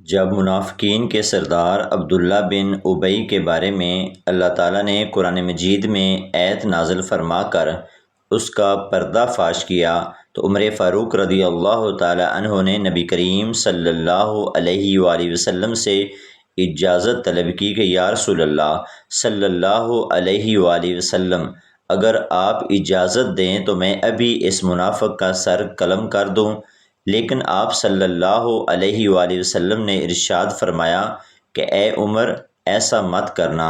جب منافقین کے سردار عبداللہ بن ابی کے بارے میں اللہ تعالیٰ نے قرآن مجید میں آیت نازل فرما کر اس کا پردہ فاش کیا تو عمر فاروق رضی اللہ تعالیٰ عنہ نے نبی کریم صلی اللہ علیہ وآلہ وسلم سے اجازت طلب کی کہ یا رسول اللہ صلی اللہ علیہ وآلہ وسلم، اگر آپ اجازت دیں تو میں ابھی اس منافق کا سر قلم کر دوں۔ لیکن آپ صلی اللہ علیہ وآلہ وسلم نے ارشاد فرمایا کہ اے عمر، ایسا مت کرنا،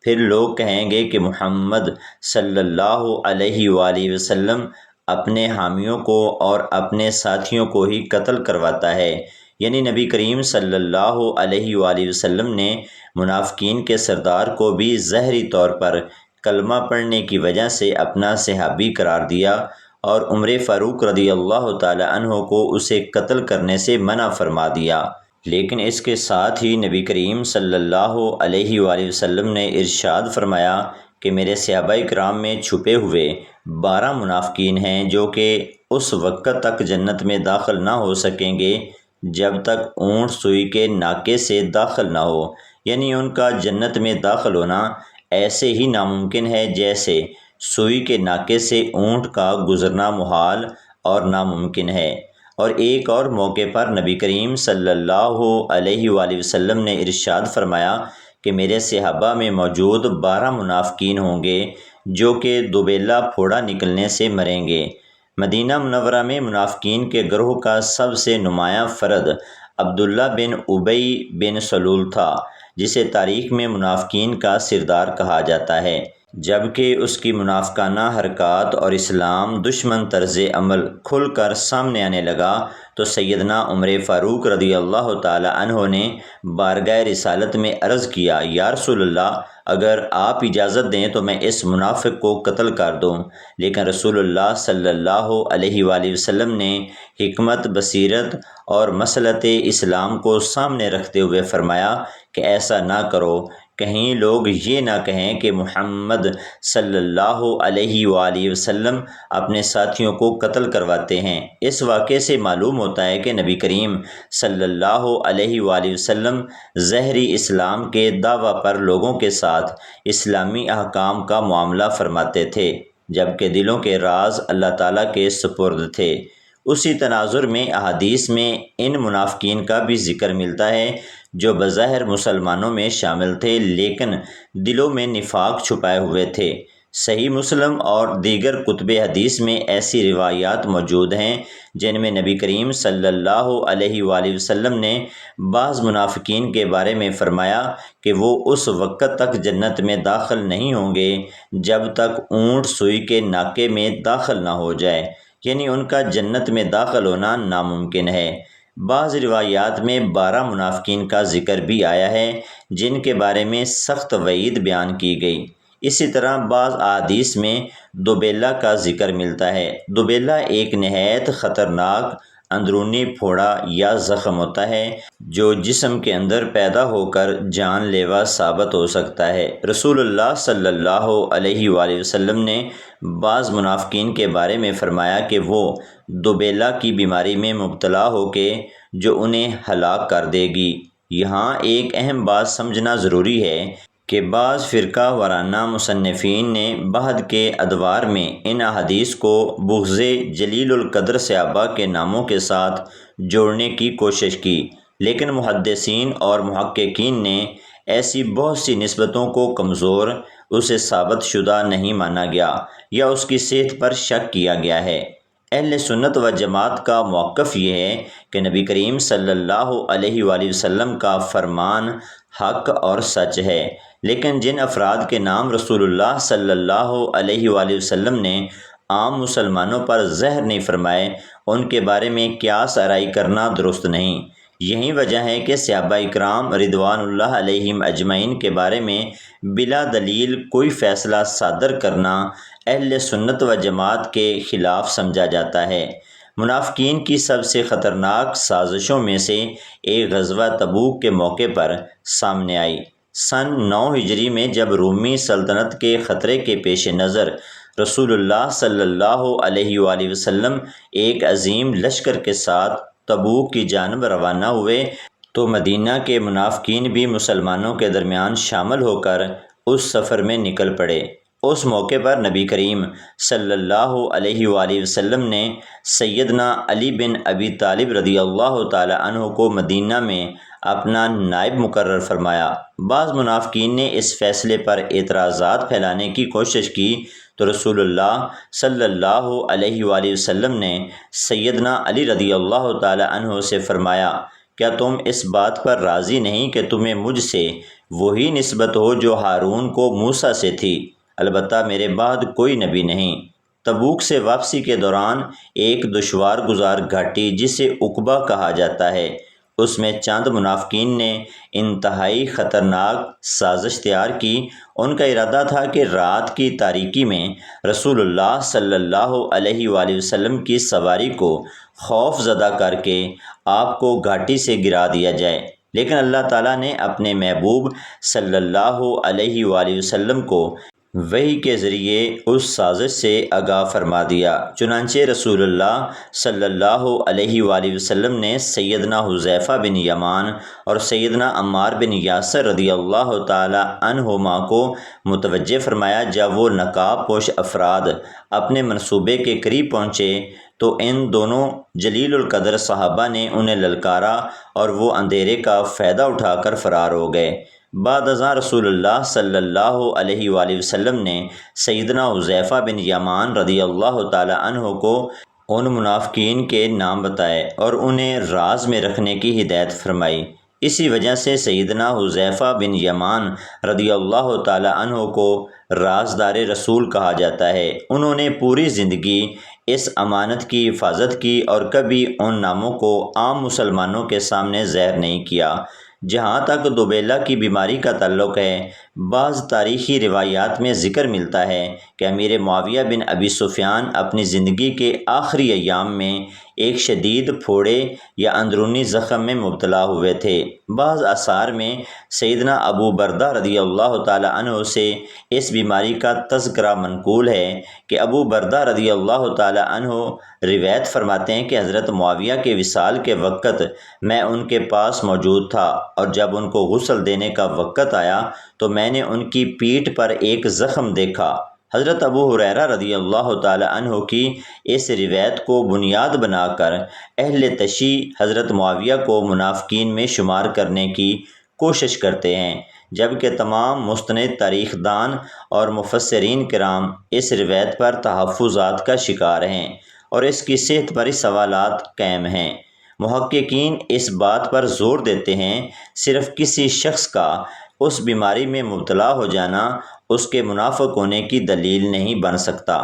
پھر لوگ کہیں گے کہ محمد صلی اللہ علیہ وآلہ وسلم اپنے حامیوں کو اور اپنے ساتھیوں کو ہی قتل کرواتا ہے۔ یعنی نبی کریم صلی اللہ علیہ وآلہ وسلم نے منافقین کے سردار کو بھی ظاہری طور پر کلمہ پڑھنے کی وجہ سے اپنا صحابی قرار دیا اور عمر فاروق رضی اللہ تعالی عنہ کو اسے قتل کرنے سے منع فرما دیا۔ لیکن اس کے ساتھ ہی نبی کریم صلی اللہ علیہ وآلہ وسلم نے ارشاد فرمایا کہ میرے صحابہ کرام میں چھپے ہوئے 12 منافقین ہیں جو کہ اس وقت تک جنت میں داخل نہ ہو سکیں گے جب تک اونٹ سوئی کے ناکے سے داخل نہ ہو۔ یعنی ان کا جنت میں داخل ہونا ایسے ہی ناممکن ہے جیسے سوئی کے ناکے سے اونٹ کا گزرنا محال اور ناممکن ہے۔ اور ایک اور موقع پر نبی کریم صلی اللہ علیہ وآلہ وسلم نے ارشاد فرمایا کہ میرے صحابہ میں موجود 12 منافقین ہوں گے جو کہ دوبیلا پھوڑا نکلنے سے مریں گے۔ مدینہ منورہ میں منافقین کے گروہ کا سب سے نمایاں فرد عبداللہ بن ابی بن سلول تھا، جسے تاریخ میں منافقین کا سردار کہا جاتا ہے۔ جبکہ اس کی منافقانہ حرکات اور اسلام دشمن طرز عمل کھل کر سامنے آنے لگا تو سیدنا عمر فاروق رضی اللہ تعالی عنہ نے بارگاہ رسالت میں عرض کیا، یا رسول اللہ، اگر آپ اجازت دیں تو میں اس منافق کو قتل کر دوں۔ لیکن رسول اللہ صلی اللہ علیہ وآلہ وسلم نے حکمت، بصیرت اور مصلحت اسلام کو سامنے رکھتے ہوئے فرمایا کہ ایسا نہ کرو، کہیں لوگ یہ نہ کہیں کہ محمد صلی اللہ علیہ وآلہ وسلم اپنے ساتھیوں کو قتل کرواتے ہیں۔ اس واقعے سے معلوم ہوتا ہے کہ نبی کریم صلی اللہ علیہ وآلہ وسلم ظاہری اسلام کے دعویٰ پر لوگوں کے ساتھ اسلامی احکام کا معاملہ فرماتے تھے، جبکہ دلوں کے راز اللہ تعالیٰ کے سپرد تھے۔ اسی تناظر میں احادیث میں ان منافقین کا بھی ذکر ملتا ہے جو بظاہر مسلمانوں میں شامل تھے لیکن دلوں میں نفاق چھپائے ہوئے تھے۔ صحیح مسلم اور دیگر کتب حدیث میں ایسی روایات موجود ہیں جن میں نبی کریم صلی اللہ علیہ وآلہ وسلم نے بعض منافقین کے بارے میں فرمایا کہ وہ اس وقت تک جنت میں داخل نہیں ہوں گے جب تک اونٹ سوئی کے ناکے میں داخل نہ ہو جائے، یعنی ان کا جنت میں داخل ہونا ناممکن ہے۔ بعض روایات میں 12 منافقین کا ذکر بھی آیا ہے جن کے بارے میں سخت وعید بیان کی گئی۔ اسی طرح بعض احادیث میں دوبیلا کا ذکر ملتا ہے۔ دوبیلا ایک نہایت خطرناک اندرونی پھوڑا یا زخم ہوتا ہے جو جسم کے اندر پیدا ہو کر جان لیوا ثابت ہو سکتا ہے۔ رسول اللہ صلی اللہ علیہ وآلہ وسلم نے بعض منافقین کے بارے میں فرمایا کہ وہ دوبیلا کی بیماری میں مبتلا ہو کے جو انہیں ہلاک کر دے گی۔ یہاں ایک اہم بات سمجھنا ضروری ہے کہ بعض فرقہ وارانہ مصنفین نے بعد کے ادوار میں ان احادیث کو بغض جلیل القدر صحابہ کے ناموں کے ساتھ جوڑنے کی کوشش کی، لیکن محدثین اور محققین نے ایسی بہت سی نسبتوں کو کمزور، اسے ثابت شدہ نہیں مانا گیا یا اس کی صحت پر شک کیا گیا ہے۔ اہل سنت و جماعت کا موقف یہ ہے کہ نبی کریم صلی اللہ علیہ وآلہ وسلم کا فرمان حق اور سچ ہے، لیکن جن افراد کے نام رسول اللہ صلی اللہ علیہ وآلہ وسلم نے عام مسلمانوں پر زہر نہیں فرمائے، ان کے بارے میں قیاس آرائی کرنا درست نہیں۔ یہی وجہ ہے کہ صحابہ اکرام رضوان اللہ علیہم اجمعین کے بارے میں بلا دلیل کوئی فیصلہ صادر کرنا اہل سنت و جماعت کے خلاف سمجھا جاتا ہے۔ منافقین کی سب سے خطرناک سازشوں میں سے ایک غزوہ تبوک کے موقع پر سامنے آئی۔ سن 9 ہجری میں جب رومی سلطنت کے خطرے کے پیش نظر رسول اللہ صلی اللہ علیہ وآلہ وسلم ایک عظیم لشکر کے ساتھ تبوک کی جانب روانہ ہوئے تو مدینہ کے منافقین بھی مسلمانوں کے درمیان شامل ہو کر اس سفر میں نکل پڑے۔ اس موقع پر نبی کریم صلی اللہ علیہ وآلہ وسلم نے سیدنا علی بن ابی طالب رضی اللہ تعالی عنہ کو مدینہ میں اپنا نائب مقرر فرمایا۔ بعض منافقین نے اس فیصلے پر اعتراضات پھیلانے کی کوشش کی تو رسول اللہ صلی اللہ علیہ وآلہ وسلم نے سیدنا علی رضی اللہ تعالی عنہ سے فرمایا، کیا تم اس بات پر راضی نہیں کہ تمہیں مجھ سے وہی نسبت ہو جو ہارون کو موسیٰ سے تھی؟ البتہ میرے بعد کوئی نبی نہیں۔ تبوک سے واپسی کے دوران ایک دشوار گزار گھاٹی جسے عقبہ کہا جاتا ہے، اس میں چند منافقین نے انتہائی خطرناک سازش تیار کی۔ ان کا ارادہ تھا کہ رات کی تاریکی میں رسول اللہ صلی اللہ علیہ وآلہ وسلم کی سواری کو خوف زدہ کر کے آپ کو گھاٹی سے گرا دیا جائے، لیکن اللہ تعالیٰ نے اپنے محبوب صلی اللہ علیہ وآلہ وسلم کو وحی کے ذریعے اس سازش سے آگاہ فرما دیا۔ چنانچہ رسول اللہ صلی اللہ علیہ وآلہ وسلم نے سیدنا حذیفہ بن یمان اور سیدنا عمار بن یاسر رضی اللہ تعالی عنہما کو متوجہ فرمایا۔ جب وہ نقاب پوش افراد اپنے منصوبے کے قریب پہنچے تو ان دونوں جلیل القدر صحابہ نے انہیں للکارا اور وہ اندھیرے کا فائدہ اٹھا کر فرار ہو گئے۔ بعد ازاں رسول اللہ صلی اللہ علیہ وآلہ وسلم نے سیدنا حذیفہ بن یمان رضی اللہ تعالی عنہ کو ان منافقین کے نام بتائے اور انہیں راز میں رکھنے کی ہدایت فرمائی۔ اسی وجہ سے سیدنا حذیفہ بن یمان رضی اللہ تعالی عنہ کو رازدار رسول کہا جاتا ہے۔ انہوں نے پوری زندگی اس امانت کی حفاظت کی اور کبھی ان ناموں کو عام مسلمانوں کے سامنے ظاہر نہیں کیا۔ جہاں تک دوبیلہ کی بیماری کا تعلق ہے، بعض تاریخی روایات میں ذکر ملتا ہے کہ امیر معاویہ بن ابی سفیان اپنی زندگی کے آخری ایام میں ایک شدید پھوڑے یا اندرونی زخم میں مبتلا ہوئے تھے۔ بعض آثار میں سیدنا ابو بردہ رضی اللہ تعالی عنہ سے اس بیماری کا تذکرہ منقول ہے کہ ابو بردہ رضی اللہ تعالی عنہ روایت فرماتے ہیں کہ حضرت معاویہ کے وصال کے وقت میں ان کے پاس موجود تھا، اور جب ان کو غسل دینے کا وقت آیا تو میں نے ان کی پیٹھ پر ایک زخم دیکھا۔ حضرت ابو ہریرہ رضی اللہ تعالی عنہ کی اس روایت کو بنیاد بنا کر اہل تشیع حضرت معاویہ کو منافقین میں شمار کرنے کی کوشش کرتے ہیں، جبکہ تمام مستند تاریخ دان اور مفسرین کرام اس روایت پر تحفظات کا شکار ہیں اور اس کی صحت پر سوالات قائم ہیں۔ محققین اس بات پر زور دیتے ہیں صرف کسی شخص کا اس بیماری میں مبتلا ہو جانا اس کے منافق ہونے کی دلیل نہیں بن سکتا۔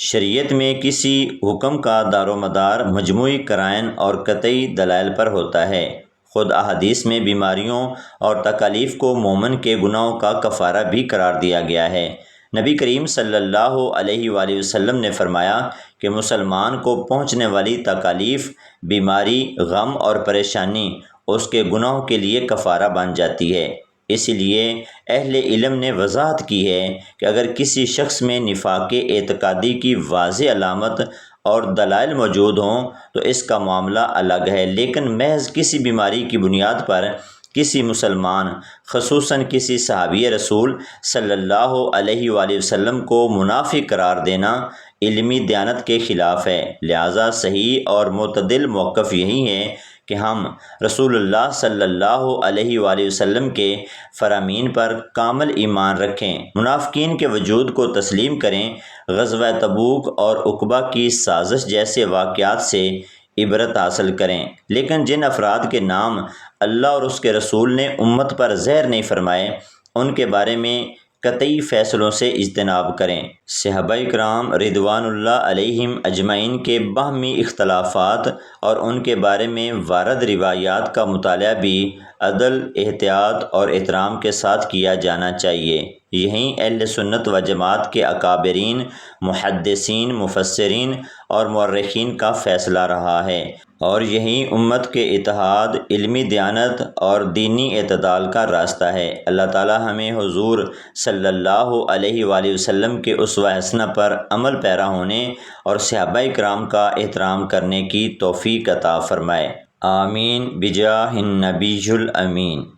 شریعت میں کسی حکم کا دار و مدار مجموعی قرائن اور قطعی دلائل پر ہوتا ہے۔ خود احادیث میں بیماریوں اور تکالیف کو مومن کے گناہوں کا کفارہ بھی قرار دیا گیا ہے۔ نبی کریم صلی اللہ علیہ وآلہ وسلم نے فرمایا کہ مسلمان کو پہنچنے والی تکالیف، بیماری، غم اور پریشانی اس کے گناہوں کے لیے کفارہ بن جاتی ہے۔ اسی لیے اہل علم نے وضاحت کی ہے کہ اگر کسی شخص میں نفاق اعتقادی کی واضح علامت اور دلائل موجود ہوں تو اس کا معاملہ الگ ہے، لیکن محض کسی بیماری کی بنیاد پر کسی مسلمان، خصوصاً کسی صحابی رسول صلی اللہ علیہ وآلہ وسلم کو منافق قرار دینا علمی دیانت کے خلاف ہے۔ لہٰذا صحیح اور معتدل موقف یہی ہے کہ ہم رسول اللہ صلی اللہ علیہ وآلہ وسلم کے فرامین پر کامل ایمان رکھیں، منافقین کے وجود کو تسلیم کریں، غزوہ تبوک اور عقبہ کی سازش جیسے واقعات سے عبرت حاصل کریں، لیکن جن افراد کے نام اللہ اور اس کے رسول نے امت پر زہر نہیں فرمائے ان کے بارے میں قطعی فیصلوں سے اجتناب کریں۔ صحابہ کرام رضوان اللہ علیہم اجمعین کے باہمی اختلافات اور ان کے بارے میں وارد روایات کا مطالعہ بھی عدل، احتیاط اور احترام کے ساتھ کیا جانا چاہیے۔ یہیں اہل سنت و جماعت کے اکابرین، محدثین، مفسرین اور مورخین کا فیصلہ رہا ہے، اور یہی امت کے اتحاد، علمی دیانت اور دینی اعتدال کا راستہ ہے۔ اللہ تعالی ہمیں حضور صلی اللہ علیہ وآلہ وسلم کے اسوہ حسنہ پر عمل پیرا ہونے اور صحابہ کرام کا احترام کرنے کی توفیق عطا فرمائے۔ آمین بجاہ النبی الامین۔